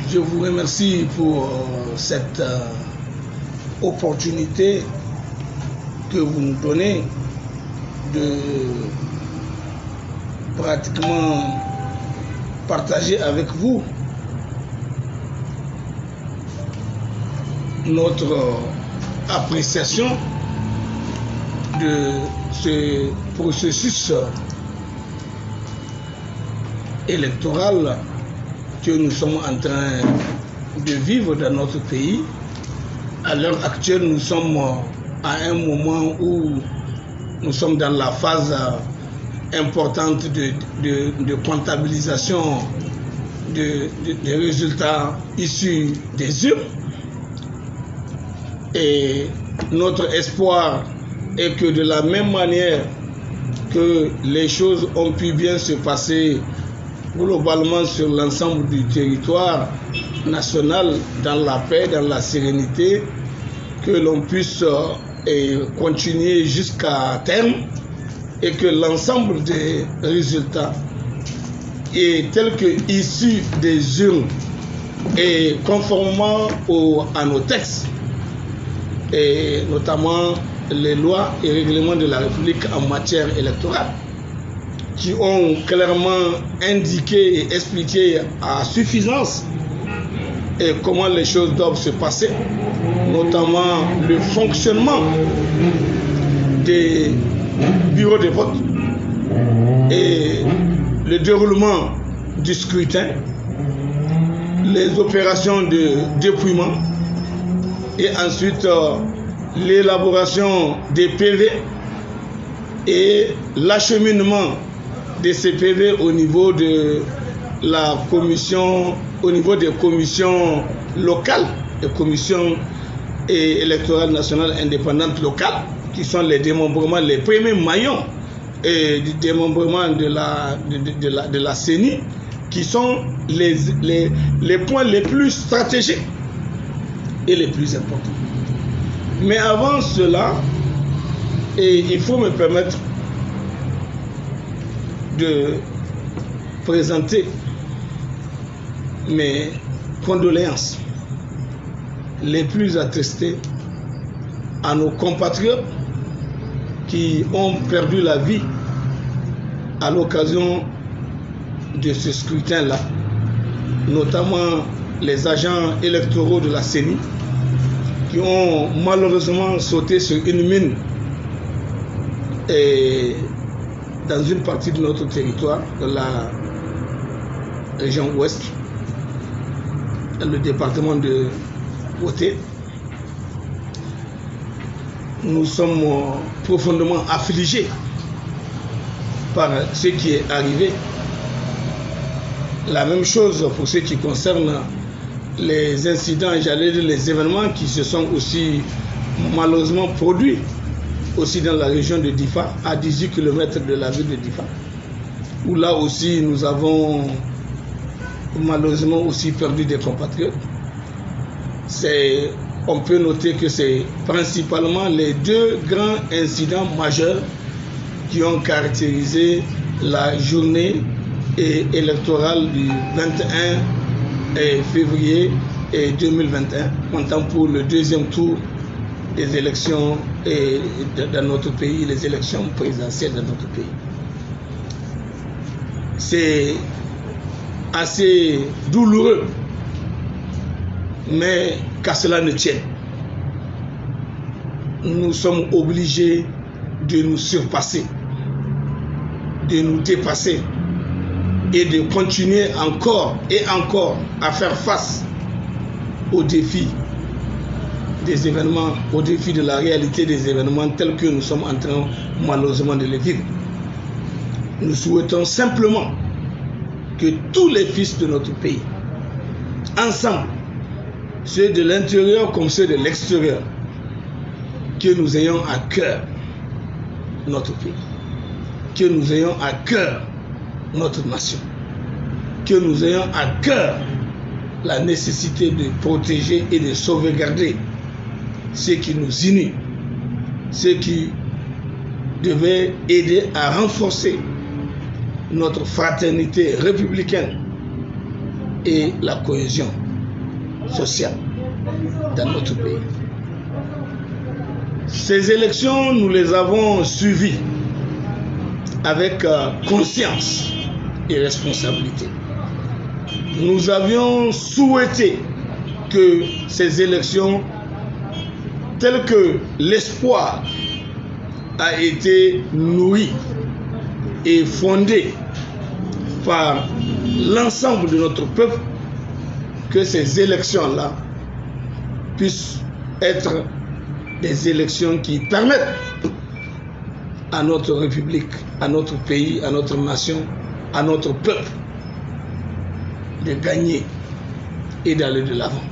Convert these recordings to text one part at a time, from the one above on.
Je vous remercie pour cette opportunité que vous nous donnez de pratiquement partager avec vous notre appréciation de ce processus électoral que nous sommes en train de vivre dans notre pays. À l'heure actuelle, nous sommes à un moment où nous sommes dans la phase importante de comptabilisation des résultats issus des urnes. Et notre espoir est que de la même manière que les choses ont pu bien se passer globalement sur l'ensemble du territoire national, dans la paix, dans la sérénité, que l'on puisse continuer jusqu'à terme et que l'ensemble des résultats est tel que issus des urnes et conformément à nos textes, et notamment les lois et règlements de la République en matière électorale, qui ont clairement indiqué et expliqué à suffisance et comment les choses doivent se passer, notamment le fonctionnement des bureaux de vote et le déroulement du scrutin, les opérations de dépouillement et ensuite l'élaboration des PV et l'acheminement de ces PV au niveau de la commission, au niveau des commissions locales, des commissions électorales nationales indépendantes locales, qui sont les démembrements, les premiers maillons et du démembrement de la CENI, qui sont les points les plus stratégiques et les plus importants. Mais avant cela, il faut me permettre de présenter mes condoléances les plus attestées à nos compatriotes qui ont perdu la vie à l'occasion de ce scrutin-là, notamment les agents électoraux de la CENI qui ont malheureusement sauté sur une mine et dans une partie de notre territoire, de la région ouest, dans le département de Côté. Nous sommes profondément affligés par ce qui est arrivé. La même chose pour ce qui concerne les incidents, j'allais dire les événements qui se sont aussi malheureusement produits aussi dans la région de Difa, à 18 km de la ville de Difa, où là aussi nous avons malheureusement aussi perdu des compatriotes. On peut noter que c'est principalement les deux grands incidents majeurs qui ont caractérisé la journée électorale du 21 février 2021, comptant pour le deuxième tour des élections dans notre pays, les élections présidentielles dans notre pays. C'est assez douloureux, mais qu'à cela ne tienne, nous sommes obligés de nous surpasser, de nous dépasser et de continuer encore et encore à faire face aux défis des événements, aux défis de la réalité des événements tels que nous sommes en train malheureusement de les vivre. Nous souhaitons simplement que tous les fils de notre pays, ensemble, ceux de l'intérieur comme ceux de l'extérieur, que nous ayons à cœur notre pays, que nous ayons à cœur notre nation, que nous ayons à cœur la nécessité de protéger et de sauvegarder ce qui nous unit, ce qui devait aider à renforcer notre fraternité républicaine et la cohésion sociale dans notre pays. Ces élections, nous les avons suivies avec conscience et responsabilité. Nous avions souhaité que ces élections, telles que l'espoir a été nourri et fondé par l'ensemble de notre peuple, que ces élections-là puissent être des élections qui permettent à notre République, à notre pays, à notre nation, à notre peuple de gagner et d'aller de l'avant.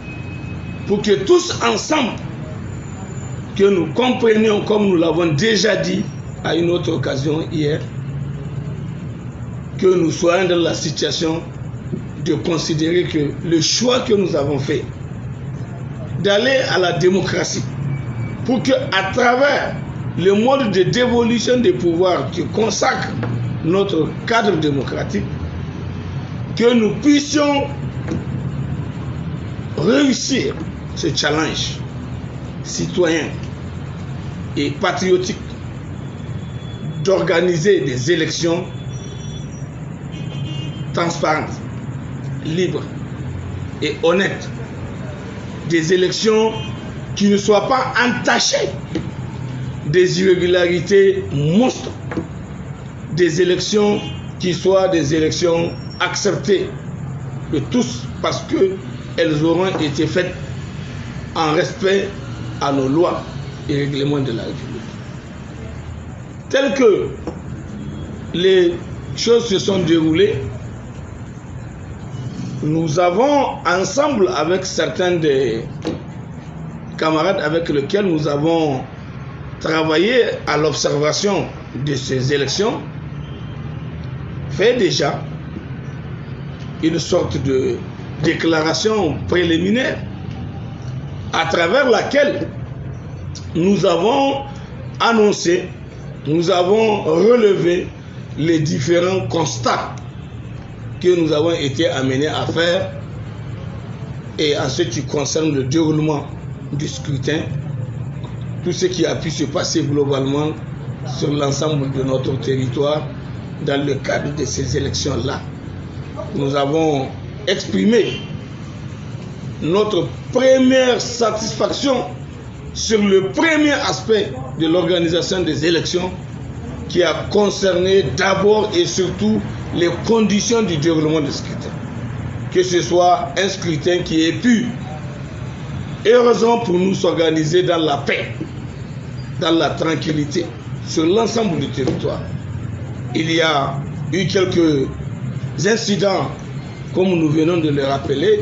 Pour que tous ensemble, que nous comprenions, comme nous l'avons déjà dit à une autre occasion hier, que nous soyons dans la situation de considérer que le choix que nous avons fait d'aller à la démocratie, pour que à travers le mode de dévolution des pouvoirs qui consacre notre cadre démocratique, que nous puissions réussir ce challenge citoyen et patriotique d'organiser des élections transparentes, libres et honnêtes, des élections qui ne soient pas entachées des irrégularités monstres, des élections qui soient des élections acceptées de tous parce qu'elles auront été faites en respect à nos lois et règlements de la République. Telles que les choses se sont déroulées, nous avons ensemble avec certains des camarades avec lesquels nous avons travaillé à l'observation de ces élections, fait déjà une sorte de déclaration préliminaire à travers laquelle nous avons annoncé, nous avons relevé les différents constats que nous avons été amenés à faire et en ce qui concerne le déroulement du scrutin, tout ce qui a pu se passer globalement sur l'ensemble de notre territoire dans le cadre de ces élections-là. Nous avons exprimé notre première satisfaction sur le premier aspect de l'organisation des élections qui a concerné d'abord et surtout les conditions du déroulement du scrutin. Que ce soit un scrutin qui ait pu, heureusement pour nous, s'organiser dans la paix, dans la tranquillité, sur l'ensemble du territoire. Il y a eu quelques incidents, comme nous venons de le rappeler,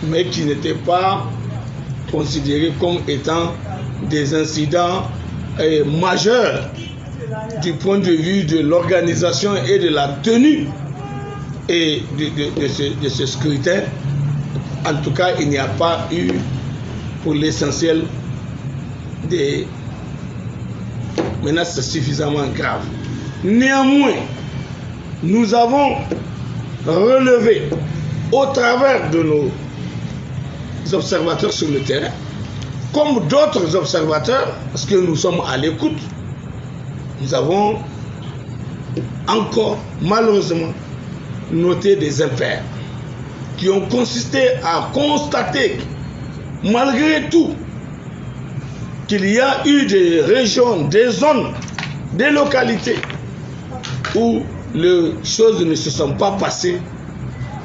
mais qui n'étaient pas considérés comme étant des incidents majeurs du point de vue de l'organisation et de la tenue et de ce scrutin. En tout cas, il n'y a pas eu, pour l'essentiel, des menaces suffisamment graves. Néanmoins, nous avons relevé au travers de nos observateurs sur le terrain, comme d'autres observateurs, parce que nous sommes à l'écoute, nous avons encore malheureusement noté des impairs qui ont consisté à constater, malgré tout, qu'il y a eu des régions, des zones, des localités où les choses ne se sont pas passées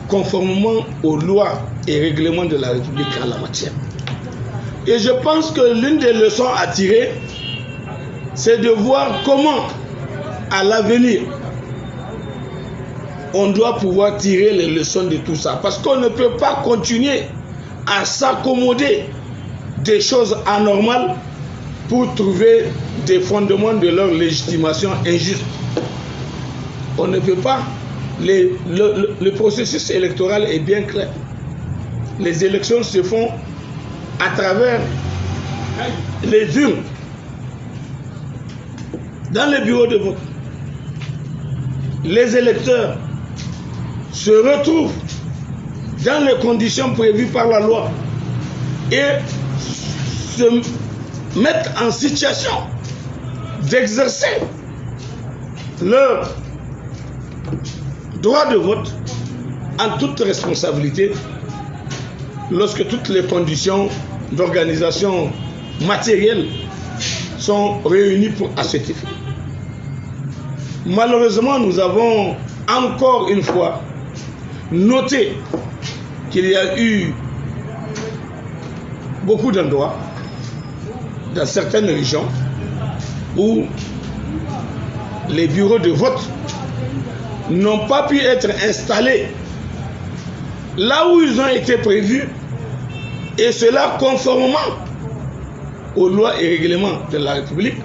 conformément aux lois et règlements de la République en la matière. Et je pense que l'une des leçons à tirer, c'est de voir comment, à l'avenir, on doit pouvoir tirer les leçons de tout ça. Parce qu'on ne peut pas continuer à s'accommoder des choses anormales pour trouver des fondements de leur légitimation injuste. On ne peut pas. Le processus électoral est bien clair. Les élections se font à travers les urnes, dans les bureaux de vote. Les électeurs se retrouvent dans les conditions prévues par la loi et se mettre en situation d'exercer leur droit de vote en toute responsabilité lorsque toutes les conditions d'organisation matérielle sont réunies à cet effet. Malheureusement, nous avons encore une fois noté qu'il y a eu beaucoup d'endroits dans certaines régions où les bureaux de vote n'ont pas pu être installés là où ils ont été prévus, et cela conformément aux lois et règlements de la République,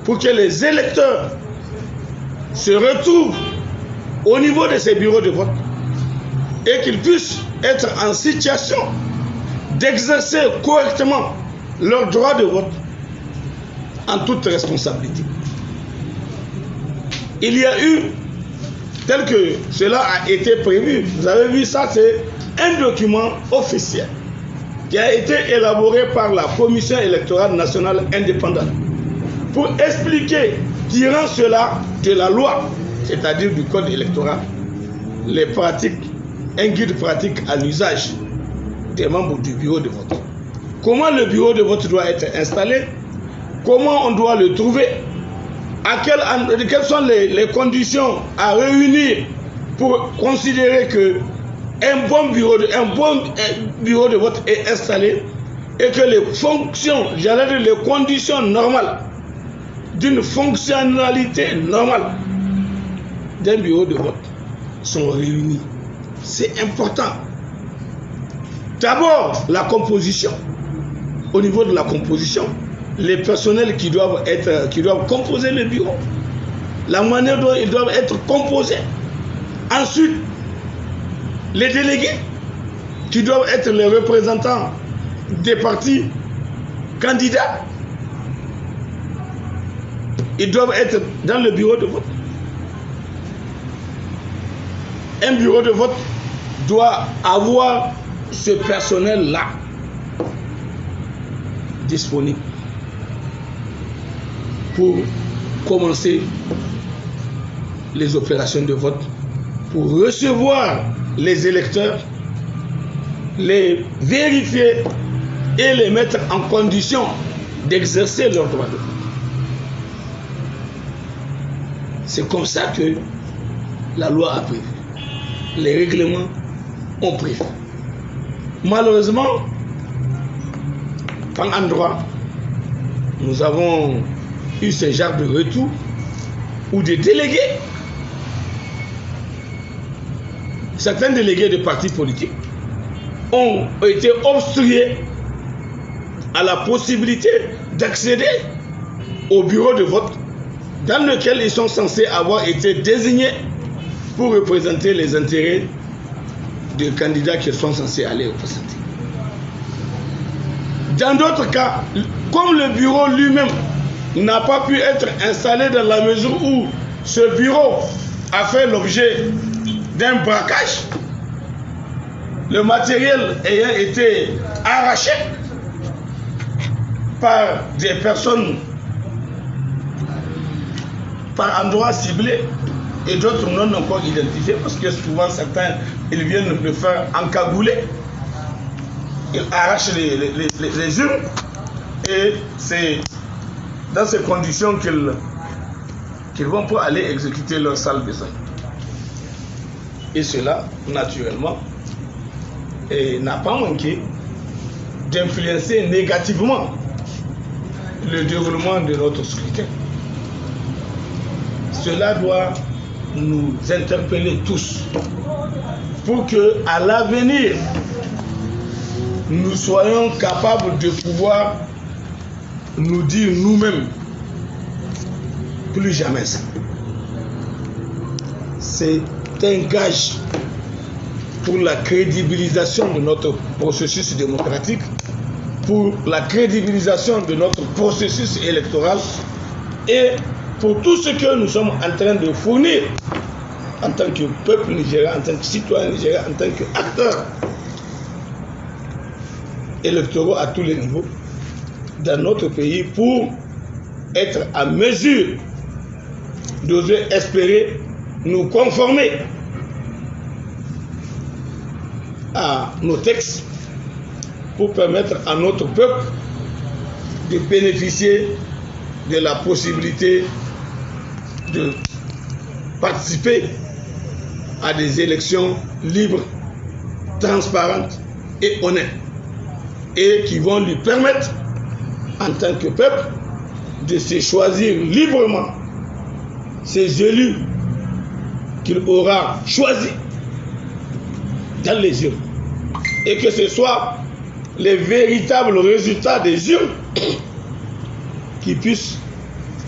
pour que les électeurs se retrouvent au niveau de ces bureaux de vote et qu'ils puissent être en situation d'exercer correctement leur droit de vote en toute responsabilité. Il y a eu, tel que cela a été prévu, vous avez vu ça, c'est un document officiel qui a été élaboré par la Commission électorale nationale indépendante pour expliquer, tirant cela de la loi, c'est-à-dire du code électoral, les pratiques, un guide pratique à l'usage des membres du bureau de vote. Comment le bureau de vote doit être installé, comment on doit le trouver, quelles sont les conditions à réunir pour considérer que un bon bureau de vote est installé et que les fonctions, j'allais dire les conditions normales d'une fonctionnalité normale d'un bureau de vote sont réunies. C'est important. D'abord, la composition. Au niveau de la composition, les personnels qui doivent composer le bureau, la manière dont ils doivent être composés. Ensuite, les délégués qui doivent être les représentants des partis candidats, ils doivent être dans le bureau de vote. Un bureau de vote doit avoir ce personnel-là disponible pour commencer les opérations de vote, pour recevoir les électeurs, les vérifier et les mettre en condition d'exercer leur droit de vote. C'est comme ça que la loi a prévu. Les règlements ont prévu. Malheureusement, par endroit, nous avons eu ce genre de retour où des délégués, certains délégués de partis politiques ont été obstrués à la possibilité d'accéder au bureau de vote dans lequel ils sont censés avoir été désignés pour représenter les intérêts des candidats qu'ils sont censés aller représenter. Dans d'autres cas, comme le bureau lui-même n'a pas pu être installé dans la mesure où ce bureau a fait l'objet d'un braquage, le matériel ayant été arraché par des personnes par endroits ciblés et d'autres non encore identifiés, parce que souvent certains ils viennent le faire encagouler, ils arrachent les urnes et c'est dans ces conditions qu'ils vont pour aller exécuter leur sale besoin. Et cela, naturellement, n'a pas manqué d'influencer négativement le déroulement de notre scrutin. Cela doit nous interpeller tous pour que, à l'avenir, nous soyons capables de pouvoir nous dire nous-mêmes plus jamais ça. C'est un gage pour la crédibilisation de notre processus démocratique, pour la crédibilisation de notre processus électoral et pour tout ce que nous sommes en train de fournir en tant que peuple nigérien, en tant que citoyen nigérien, en tant qu'acteur électoraux à tous les niveaux dans notre pays pour être à mesure d'oser espérer nous conformer à nos textes pour permettre à notre peuple de bénéficier de la possibilité de participer à des élections libres, transparentes et honnêtes, et qui vont lui permettre, en tant que peuple, de se choisir librement ces élus qu'il aura choisis dans les urnes, et que ce soit les véritables résultats des urnes qui puissent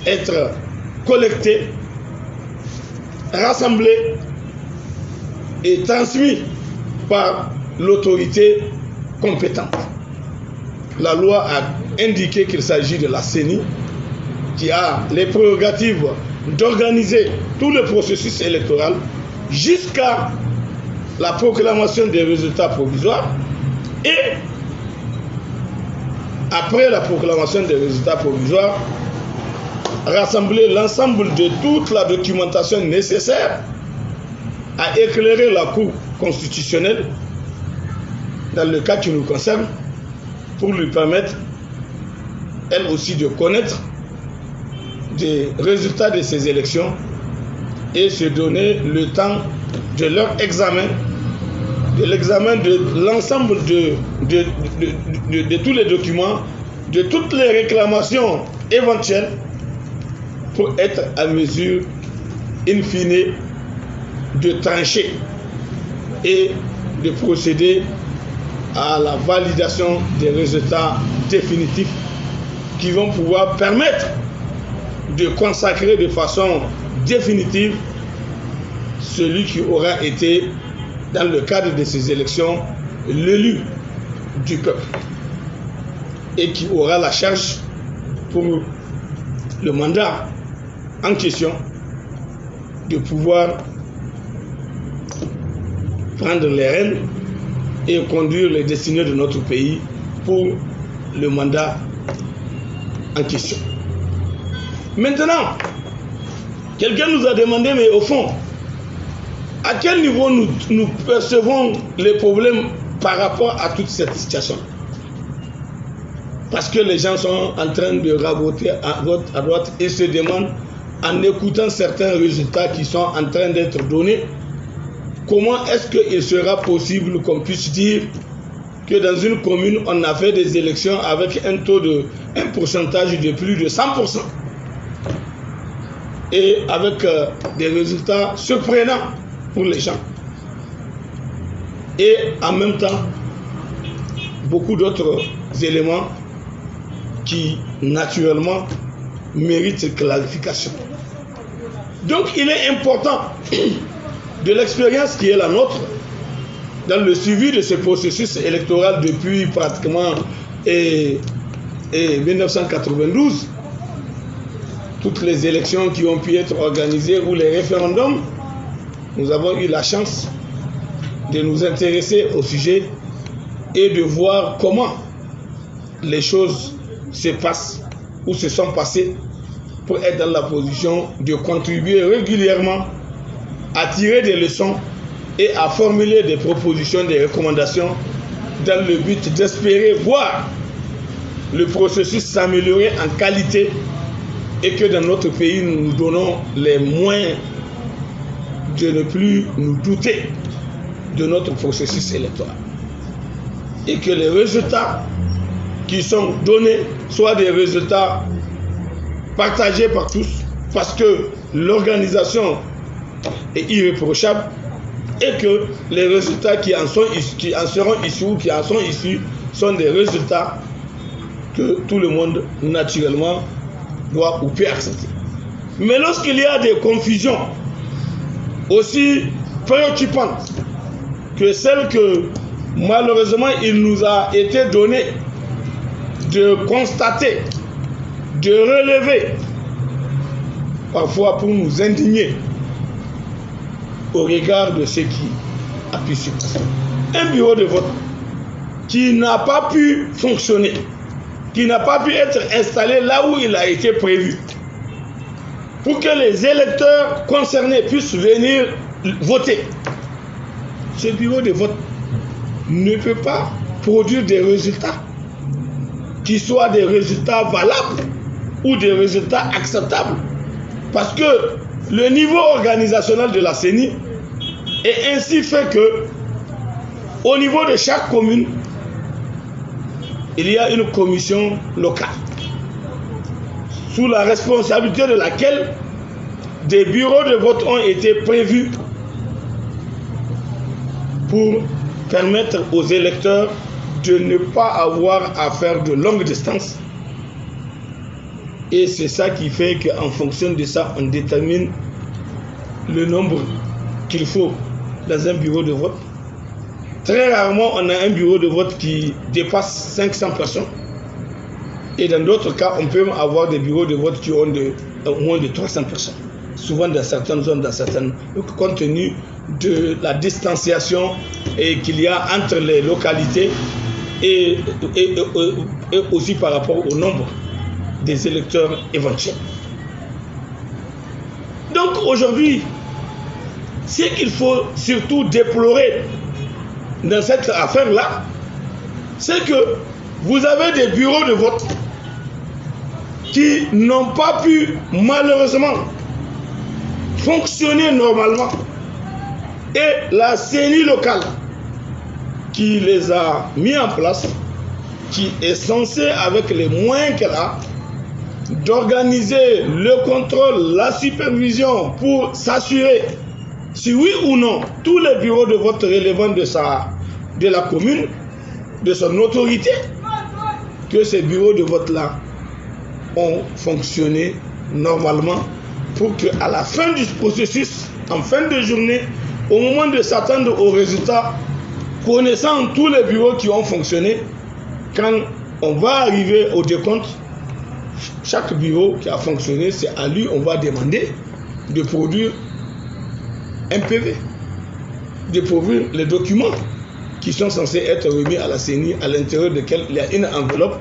être collectés, rassemblés et transmis par l'autorité compétente. La loi a indiqué qu'il s'agit de la CENI qui a les prérogatives d'organiser tout le processus électoral jusqu'à la proclamation des résultats provisoires, et après la proclamation des résultats provisoires, rassembler l'ensemble de toute la documentation nécessaire à éclairer la Cour constitutionnelle dans le cas qui nous concerne, pour lui permettre, elle aussi, de connaître des résultats de ces élections et se donner le temps de leur examen, de l'examen de l'ensemble de tous les documents, de toutes les réclamations éventuelles, pour être à mesure, in fine, de trancher et de procéder à la validation des résultats définitifs qui vont pouvoir permettre de consacrer de façon définitive celui qui aura été, dans le cadre de ces élections, l'élu du peuple et qui aura la charge pour le mandat en question de pouvoir prendre les rênes et conduire les destinées de notre pays pour le mandat en question. Maintenant, quelqu'un nous a demandé, mais au fond, à quel niveau nous percevons les problèmes par rapport à toute cette situation? Parce que les gens sont en train de raboter à gauche, à droite, et se demandent, en écoutant certains résultats qui sont en train d'être donnés, comment est-ce qu'il sera possible qu'on puisse dire que dans une commune, on a fait des élections avec un pourcentage de plus de 100%, et avec des résultats surprenants pour les gens, et en même temps beaucoup d'autres éléments qui naturellement méritent clarification. Donc il est important, de l'expérience qui est la nôtre dans le suivi de ce processus électoral depuis pratiquement 1992, toutes les élections qui ont pu être organisées ou les référendums, nous avons eu la chance de nous intéresser au sujet et de voir comment les choses se passent ou se sont passées pour être dans la position de contribuer régulièrement à tirer des leçons et à formuler des propositions, des recommandations dans le but d'espérer voir le processus s'améliorer en qualité et que dans notre pays nous nous donnons les moyens de ne plus nous douter de notre processus électoral et que les résultats qui sont donnés soient des résultats partagés par tous, parce que l'organisation est irréprochable et que les résultats qui en seront issus ou qui en sont issus sont des résultats que tout le monde naturellement doit ou peut accepter. Mais lorsqu'il y a des confusions aussi préoccupantes que celles que malheureusement il nous a été donné de constater, de relever, parfois pour nous indigner, au regard de ce qui a pu se passer. Un bureau de vote qui n'a pas pu fonctionner, qui n'a pas pu être installé là où il a été prévu, pour que les électeurs concernés puissent venir voter. Ce bureau de vote ne peut pas produire des résultats qui soient des résultats valables ou des résultats acceptables. Parce que le niveau organisationnel de la CENI est ainsi fait que, au niveau de chaque commune, il y a une commission locale sous la responsabilité de laquelle des bureaux de vote ont été prévus pour permettre aux électeurs de ne pas avoir à faire de longues distances. Et c'est ça qui fait qu'en fonction de ça, on détermine le nombre qu'il faut dans un bureau de vote. Très rarement, on a un bureau de vote qui dépasse 500 personnes. Et dans d'autres cas, on peut même avoir des bureaux de vote qui ont moins de 300 personnes. Souvent dans certaines zones, compte tenu de la distanciation qu'il y a entre les localités et aussi par rapport au nombre des électeurs éventuels. Donc aujourd'hui, ce qu'il faut surtout déplorer dans cette affaire-là, c'est que vous avez des bureaux de vote qui n'ont pas pu malheureusement fonctionner normalement. Et la CENI locale qui les a mis en place, qui est censée, avec les moyens qu'elle a, d'organiser le contrôle, la supervision pour s'assurer si oui ou non tous les bureaux de vote relevant de la commune, de son autorité, que ces bureaux de vote-là ont fonctionné normalement pour qu'à la fin du processus, en fin de journée, au moment de s'attendre aux résultats, connaissant tous les bureaux qui ont fonctionné, quand on va arriver au décompte, chaque bureau qui a fonctionné, c'est à lui on va demander de produire un PV, de produire les documents qui sont censés être remis à la CENI, à l'intérieur desquels il y a une enveloppe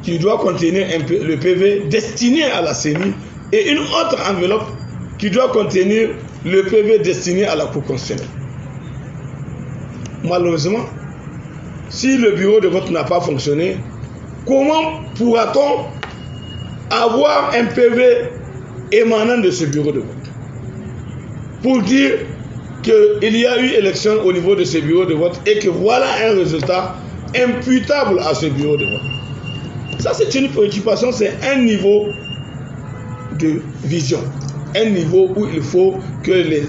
qui doit contenir le PV destiné à la CENI et une autre enveloppe qui doit contenir le PV destiné à la Cour constitutionnelle. Malheureusement, si le bureau de vote n'a pas fonctionné, comment pourra-t-on avoir un PV émanant de ce bureau de vote pour dire qu'il y a eu élection au niveau de ce bureau de vote et que voilà un résultat imputable à ce bureau de vote? Ça, c'est une préoccupation, c'est un niveau de vision, un niveau où il faut que les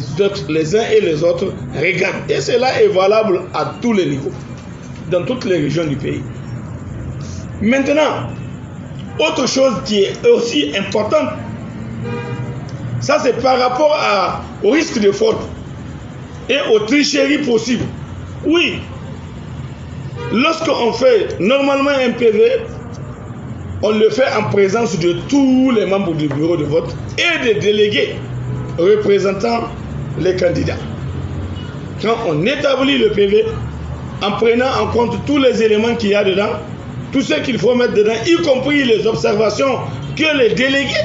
uns et les autres regardent. Et cela est valable à tous les niveaux, dans toutes les régions du pays. Maintenant, autre chose qui est aussi importante, ça c'est par rapport au risque de fraude et aux tricheries possibles. Oui, lorsqu'on fait normalement un PV, on le fait en présence de tous les membres du bureau de vote et des délégués représentant les candidats. Quand on établit le PV, en prenant en compte tous les éléments qu'il y a dedans, tout ce qu'il faut mettre dedans, y compris les observations que les délégués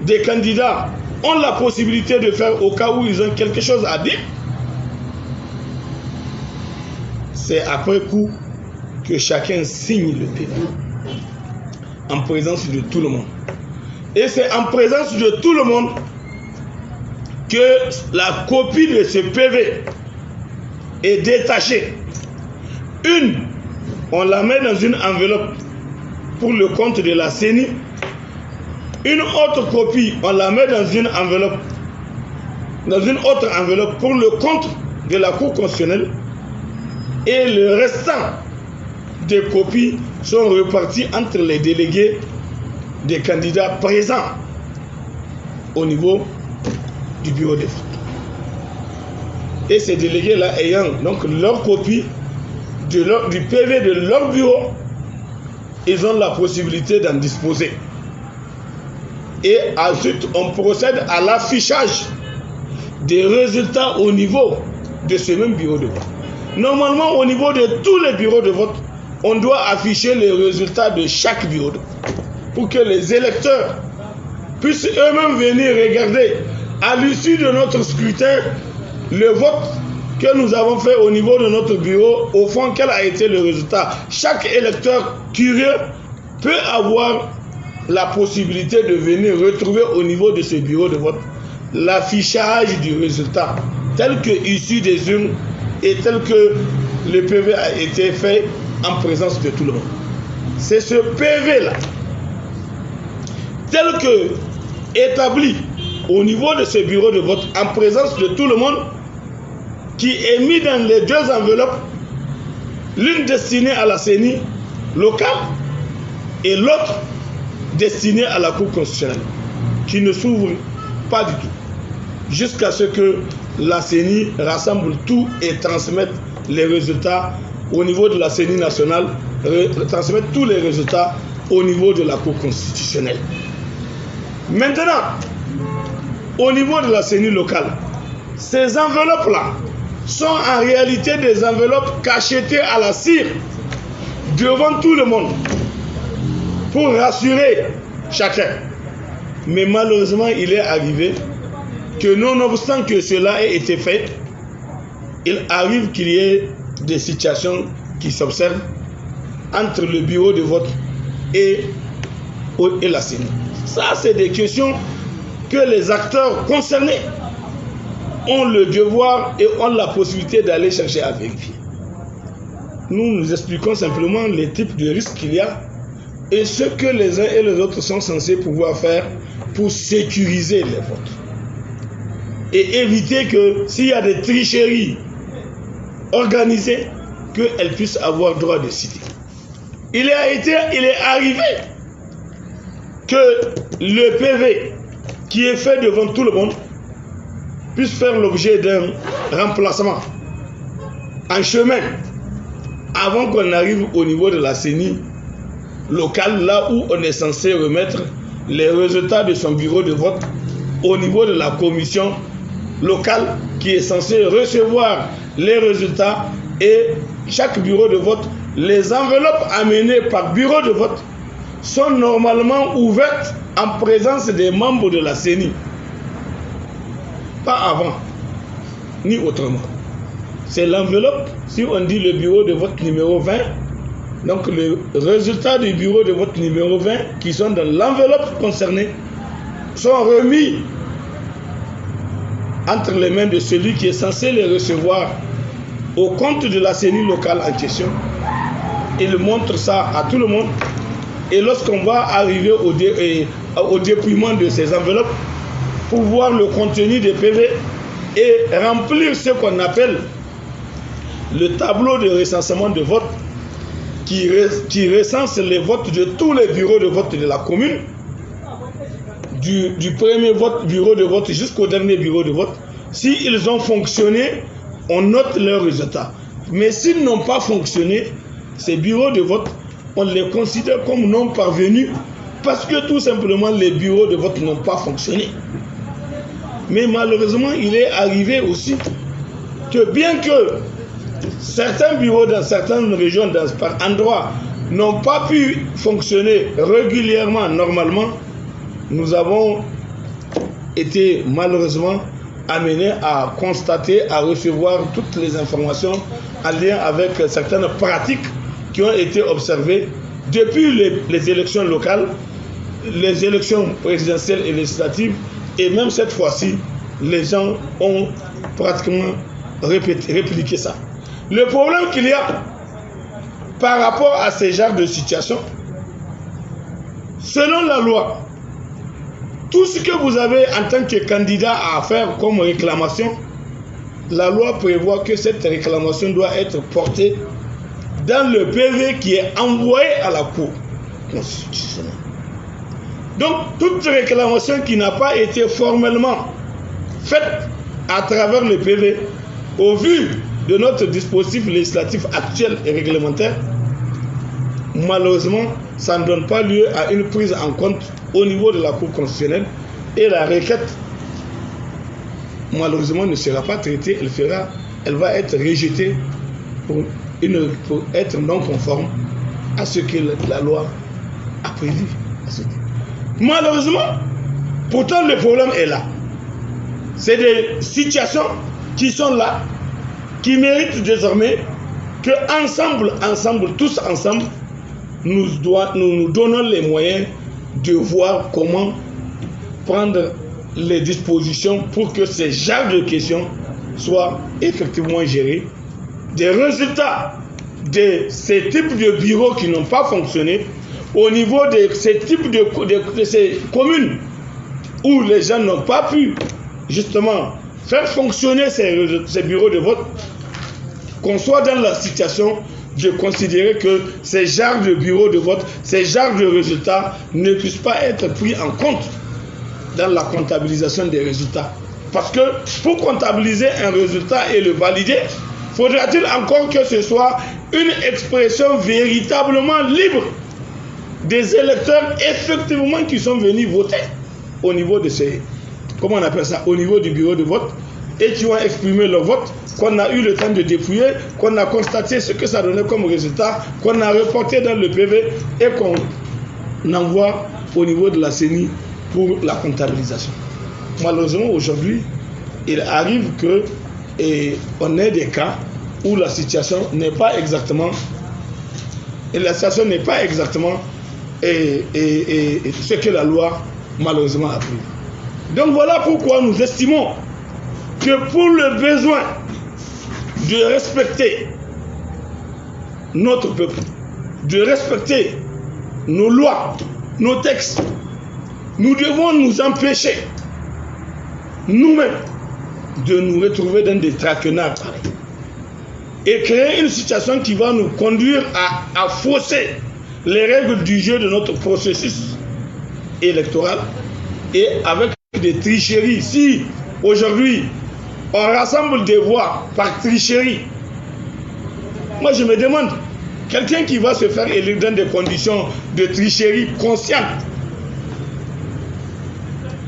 des candidats ont la possibilité de faire au cas où ils ont quelque chose à dire, c'est après coup que chacun signe le PV en présence de tout le monde. Et c'est en présence de tout le monde que la copie de ce PV est détachée. Une, on la met dans une enveloppe pour le compte de la CENI. Une autre copie, on la met dans une autre enveloppe pour le compte de la Cour constitutionnelle. Et le restant des copies sont reparties entre les délégués des candidats présents au niveau du bureau de vote. Et ces délégués-là ayant donc leur copie du PV de leur bureau, ils ont la possibilité d'en disposer. Et ensuite, on procède à l'affichage des résultats au niveau de ce même bureau de vote. Normalement, au niveau de tous les bureaux de vote, on doit afficher les résultats de chaque bureau de vote pour que les électeurs puissent eux-mêmes venir regarder à l'issue de notre scrutin le vote que nous avons fait au niveau de notre bureau, au fond, quel a été le résultat. Chaque électeur curieux peut avoir la possibilité de venir retrouver au niveau de ce bureau de vote l'affichage du résultat tel que issu des urnes et tel que le PV a été fait en présence de tout le monde. C'est ce PV-là, tel que établi au niveau de ce bureau de vote en présence de tout le monde, qui est mis dans les deux enveloppes, l'une destinée à la CENI locale et l'autre destinée à la Cour constitutionnelle, qui ne s'ouvre pas du tout, jusqu'à ce que la CENI rassemble tout et transmette les résultats au niveau de la CENI nationale, transmette tous les résultats au niveau de la Cour constitutionnelle. Maintenant, au niveau de la CENI locale, ces enveloppes-là sont en réalité des enveloppes cachetées à la cire devant tout le monde pour rassurer chacun. Mais malheureusement, il est arrivé que nonobstant que cela ait été fait, il arrive qu'il y ait des situations qui s'observent entre le bureau de vote et la CENI. Ça, c'est des questions que les acteurs concernés ont le devoir et ont la possibilité d'aller chercher à vérifier. Nous expliquons simplement les types de risques qu'il y a et ce que les uns et les autres sont censés pouvoir faire pour sécuriser les votes. Et éviter que s'il y a des tricheries organisées, qu'elles puissent avoir droit de citer. Il est arrivé que le PV qui est fait devant tout le monde puisse faire l'objet d'un remplacement en chemin avant qu'on arrive au niveau de la CENI locale, là où on est censé remettre les résultats de son bureau de vote au niveau de la commission locale qui est censée recevoir les résultats, et chaque bureau de vote, les enveloppes amenées par bureau de vote sont normalement ouvertes en présence des membres de la CENI. Pas avant, ni autrement. C'est l'enveloppe, si on dit le bureau de vote numéro 20, donc le résultat du bureau de vote numéro 20 qui sont dans l'enveloppe concernée sont remis entre les mains de celui qui est censé les recevoir au compte de la CENI locale en question. Il montre ça à tout le monde. Et lorsqu'on va arriver au dépouillement de ces enveloppes pour voir le contenu des PV et remplir ce qu'on appelle le tableau de recensement de vote qui recense les votes de tous les bureaux de vote de la commune, du premier bureau de vote jusqu'au dernier bureau de vote. S'ils ont fonctionné, on note leurs résultats. Mais s'ils n'ont pas fonctionné, ces bureaux de vote, on les considère comme non parvenus parce que tout simplement les bureaux de vote n'ont pas fonctionné. Mais malheureusement, il est arrivé aussi que bien que certains bureaux dans certaines régions, par endroits, n'ont pas pu fonctionner régulièrement, normalement, nous avons été malheureusement amenés à constater, à recevoir toutes les informations en lien avec certaines pratiques qui ont été observées depuis les élections locales, les élections présidentielles et législatives, et même cette fois-ci, les gens ont pratiquement répliqué ça. Le problème qu'il y a par rapport à ces genres de situations, selon la loi, tout ce que vous avez en tant que candidat à faire comme réclamation, la loi prévoit que cette réclamation doit être portée dans le PV qui est envoyé à la Cour constitutionnelle. Donc, toute réclamation qui n'a pas été formellement faite à travers le PV, au vu de notre dispositif législatif actuel et réglementaire, malheureusement, ça ne donne pas lieu à une prise en compte au niveau de la Cour constitutionnelle, et la requête malheureusement, ne sera pas traitée, elle va être rejetée pour être non conforme à ce que la loi a prévu. Malheureusement, pourtant le problème est là. C'est des situations qui sont là, qui méritent désormais que tous ensemble, nous donnons les moyens de voir comment prendre les dispositions pour que ces genres de questions soient effectivement gérés. Des résultats de ces types de bureaux qui n'ont pas fonctionné au niveau de ces types de ces communes où les gens n'ont pas pu justement faire fonctionner ces bureaux de vote, qu'on soit dans la situation de considérer que ces genres de bureaux de vote, ces genres de résultats ne puissent pas être pris en compte dans la comptabilisation des résultats. Parce que pour comptabiliser un résultat et le valider, faudra-t-il encore que ce soit une expression véritablement libre des électeurs effectivement qui sont venus voter au niveau de ces, comment on appelle ça, au niveau du bureau de vote, et qui ont exprimé leur vote, qu'on a eu le temps de dépouiller, qu'on a constaté ce que ça donnait comme résultat, qu'on a reporté dans le PV et qu'on envoie au niveau de la CENI pour la comptabilisation. Malheureusement, aujourd'hui, il arrive que on ait des cas où la situation n'est pas exactement ce que la loi malheureusement a pris. Donc voilà pourquoi nous estimons que pour le besoin de respecter notre peuple, de respecter nos lois, nos textes, nous devons nous empêcher nous-mêmes de nous retrouver dans des traquenards et créer une situation qui va nous conduire à fausser les règles du jeu de notre processus électoral et avec des tricheries. Si aujourd'hui on rassemble des voix par tricherie, moi je me demande, quelqu'un qui va se faire élire dans des conditions de tricherie consciente,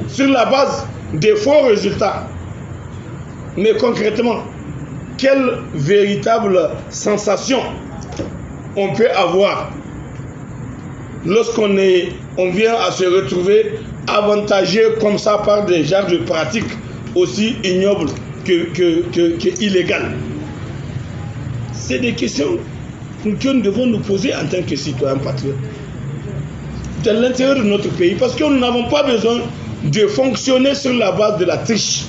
sur la base des faux résultats, mais concrètement, quelle véritable sensation on peut avoir lorsqu'on vient à se retrouver avantagé comme ça par des genres de pratiques aussi ignobles que illégales. C'est des questions que nous devons nous poser en tant que citoyens patriotes dans l'intérieur de notre pays, parce que nous n'avons pas besoin de fonctionner sur la base de la triche,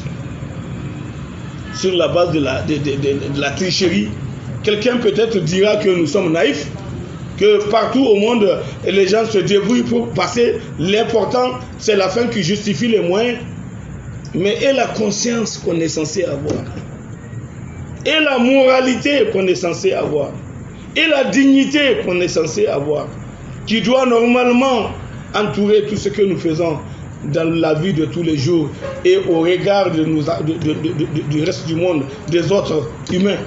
sur la base de la tricherie. Quelqu'un peut-être dira que nous sommes naïfs, que partout au monde, les gens se débrouillent pour passer. L'important, c'est la fin qui justifie les moyens. Mais et la conscience qu'on est censé avoir, et la moralité qu'on est censé avoir, et la dignité qu'on est censé avoir, qui doit normalement entourer tout ce que nous faisons dans la vie de tous les jours et au regard du reste du monde, des autres humains.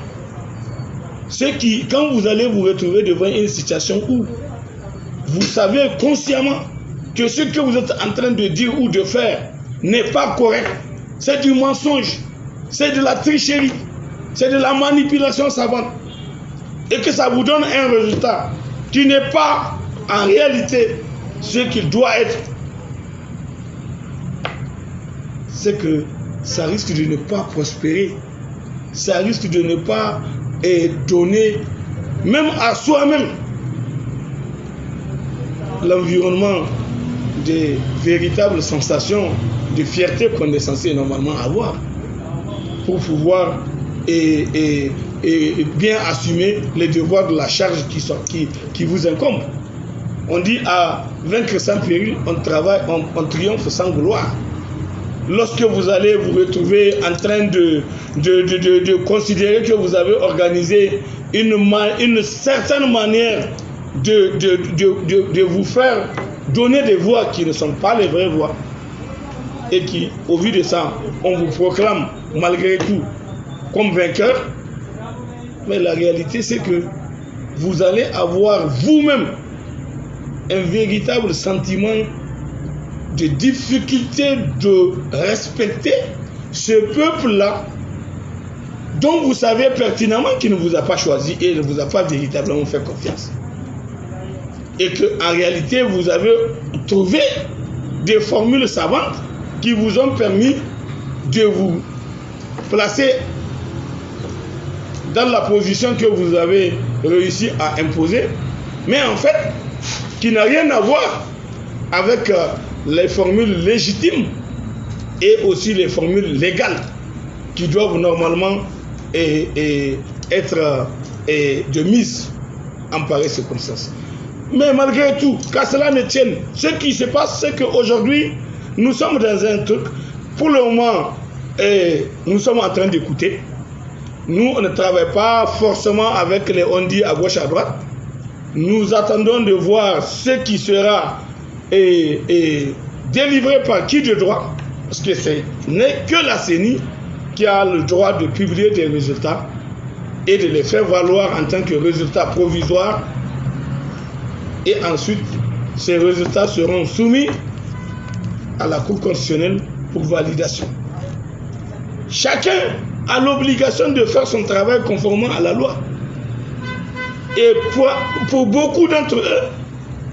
C'est qui, quand vous allez vous retrouver devant une situation où vous savez consciemment que ce que vous êtes en train de dire ou de faire n'est pas correct, c'est du mensonge, c'est de la tricherie, c'est de la manipulation savante, et que ça vous donne un résultat qui n'est pas en réalité ce qu'il doit être, c'est que ça risque de ne pas prospérer, ça risque de ne pas donner même à soi-même l'environnement des véritables sensations de fierté qu'on est censé normalement avoir pour pouvoir bien assumer les devoirs de la charge qui vous incombe. On dit à vaincre sans péril, on triomphe sans gloire. Lorsque vous allez vous retrouver en train de considérer que vous avez organisé une certaine manière de vous faire donner des voix qui ne sont pas les vraies voix, et qui, au vu de ça, on vous proclame malgré tout comme vainqueur, mais la réalité c'est que vous allez avoir vous-même un véritable sentiment de difficulté de respecter ce peuple-là, dont vous savez pertinemment qu'il ne vous a pas choisi et ne vous a pas véritablement fait confiance. Et qu'en réalité, vous avez trouvé des formules savantes qui vous ont permis de vous placer dans la position que vous avez réussi à imposer, mais en fait, qui n'a rien à voir avec les formules légitimes et aussi les formules légales qui doivent normalement être de mise en pareille circonstance. Mais malgré tout, qu'à cela ne tienne, ce qui se passe, c'est qu'aujourd'hui, nous sommes dans un truc, pour le moment, nous sommes en train d'écouter. Nous, on ne travaille pas forcément avec les on-dit à gauche, à droite. Nous attendons de voir ce qui sera délivré par qui de droit, parce que ce n'est que la CENI qui a le droit de publier des résultats et de les faire valoir en tant que résultats provisoires. Et ensuite, ces résultats seront soumis à la Cour constitutionnelle pour validation. Chacun a l'obligation de faire son travail conformément à la loi. Et pour beaucoup d'entre eux,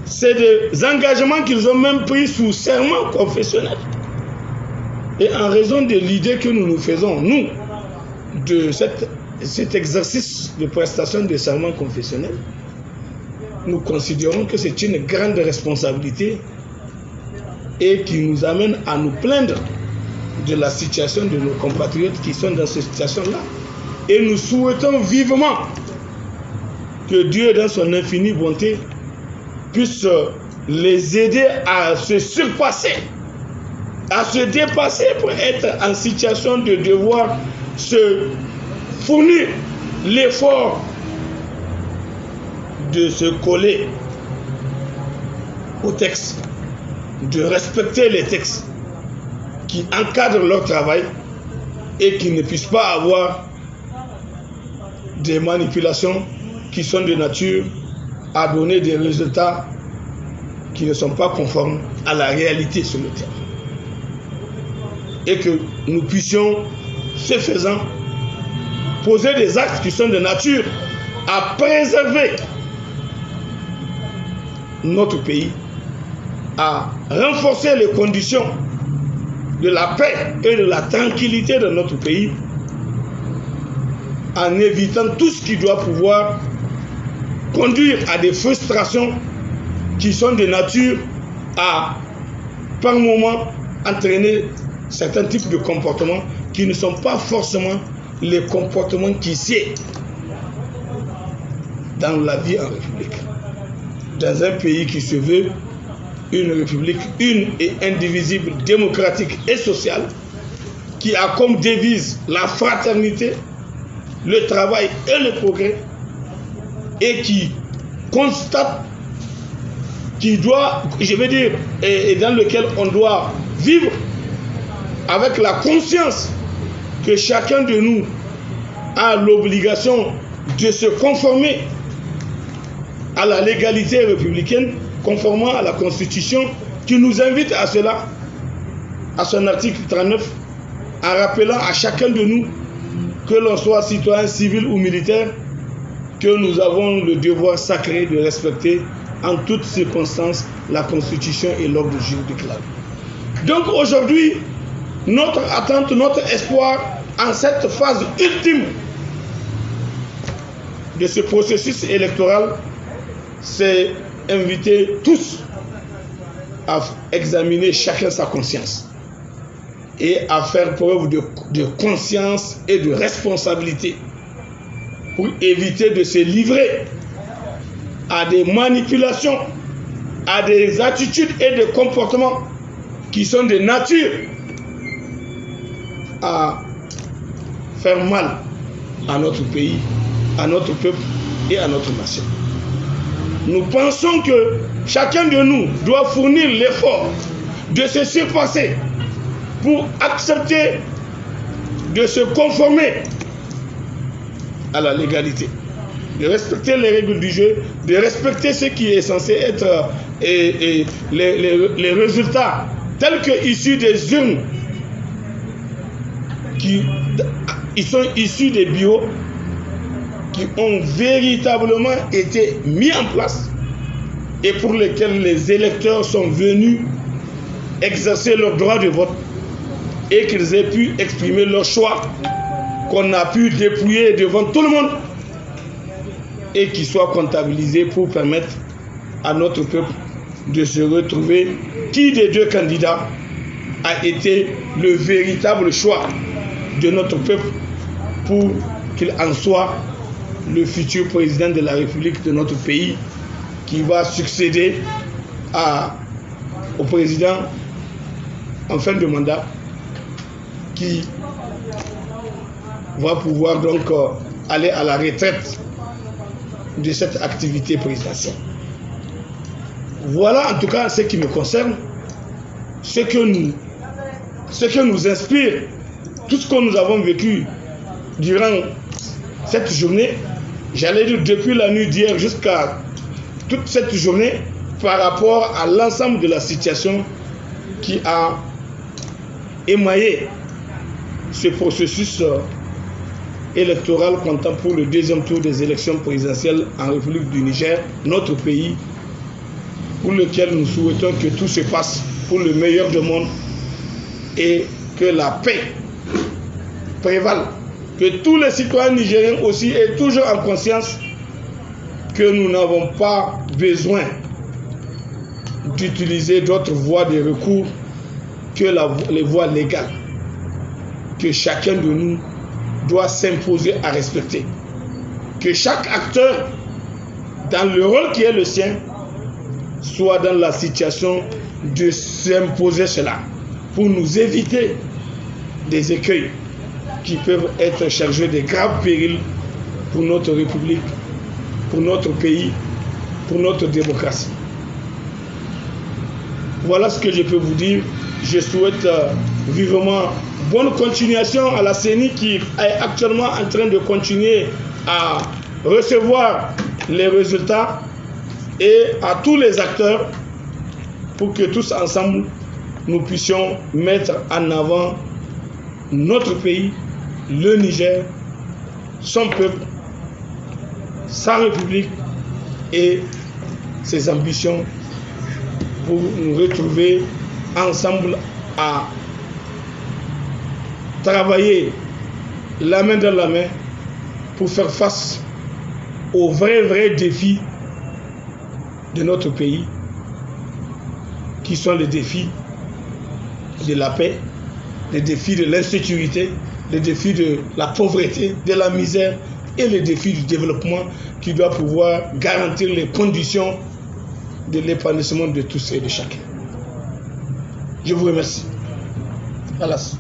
c'est des engagements qu'ils ont même pris sous serment confessionnel. Et en raison de l'idée que nous nous faisons, nous, de cet exercice de prestation de serment confessionnel, nous considérons que c'est une grande responsabilité et qui nous amène à nous plaindre de la situation de nos compatriotes qui sont dans cette situation-là. Et nous souhaitons vivement que Dieu, dans son infinie bonté, puisse les aider à se surpasser, à se dépasser pour être en situation de devoir se fournir l'effort de se coller au texte, de respecter les textes qui encadrent leur travail et qui ne puissent pas avoir des manipulations qui sont de nature à donner des résultats qui ne sont pas conformes à la réalité sur le terrain. Et que nous puissions, ce faisant, poser des actes qui sont de nature à préserver notre pays, à renforcer les conditions de la paix et de la tranquillité de notre pays, en évitant tout ce qui doit pouvoir conduire à des frustrations qui sont de nature à, par moment, entraîner certains types de comportements qui ne sont pas forcément les comportements qui sied dans la vie en République. Dans un pays qui se veut une République une et indivisible, démocratique et sociale, qui a comme devise la fraternité, le travail et le progrès, et qui constate, qui doit, je veux dire, et dans lequel on doit vivre avec la conscience que chacun de nous a l'obligation de se conformer à la légalité républicaine, conformément à la Constitution qui nous invite à cela, à son article 39, en rappelant à chacun de nous, que l'on soit citoyen, civil ou militaire, que nous avons le devoir sacré de respecter en toutes circonstances la Constitution et l'ordre juridique là. Donc aujourd'hui, notre attente, notre espoir en cette phase ultime de ce processus électoral, c'est inviter tous à examiner chacun sa conscience et à faire preuve de conscience et de responsabilité pour éviter de se livrer à des manipulations, à des attitudes et des comportements qui sont de nature à faire mal à notre pays, à notre peuple et à notre nation. Nous pensons que chacun de nous doit fournir l'effort de se surpasser pour accepter de se conformer à la légalité, de respecter les règles du jeu, de respecter ce qui est censé être les résultats tels que issus des urnes ils sont issus des bureaux qui ont véritablement été mis en place et pour lesquels les électeurs sont venus exercer leur droit de vote et qu'ils aient pu exprimer leur choix, qu'on a pu dépouiller devant tout le monde et qui soient comptabilisés pour permettre à notre peuple de se retrouver qui des deux candidats a été le véritable choix de notre peuple pour qu'il en soit le futur président de la République de notre pays qui va succéder au président en fin de mandat qui va pouvoir donc aller à la retraite de cette activité présidentielle. Voilà en tout cas ce qui me concerne, ce que nous inspire, tout ce que nous avons vécu durant cette journée, j'allais dire depuis la nuit d'hier jusqu'à toute cette journée par rapport à l'ensemble de la situation qui a émaillé ce processus électoral comptant pour le deuxième tour des élections présidentielles en République du Niger, notre pays, pour lequel nous souhaitons que tout se passe pour le meilleur du monde et que la paix prévale, que tous les citoyens nigériens aussi aient toujours en conscience que nous n'avons pas besoin d'utiliser d'autres voies de recours que les voies légales, que chacun de nous doit s'imposer à respecter, que chaque acteur, dans le rôle qui est le sien, soit dans la situation de s'imposer cela, pour nous éviter des écueils qui peuvent être chargés de graves périls pour notre République, pour notre pays, pour notre démocratie. Voilà ce que je peux vous dire. Je souhaite vivement bonne continuation à la CENI qui est actuellement en train de continuer à recevoir les résultats et à tous les acteurs pour que tous ensemble nous puissions mettre en avant notre pays, le Niger, son peuple, sa République et ses ambitions pour nous retrouver ensemble à travailler la main dans la main pour faire face aux vrais défis de notre pays, qui sont les défis de la paix, les défis de l'insécurité, les défis de la pauvreté, de la misère et les défis du développement qui doit pouvoir garantir les conditions de l'épanouissement de tous et de chacun. Je vous remercie. Alas.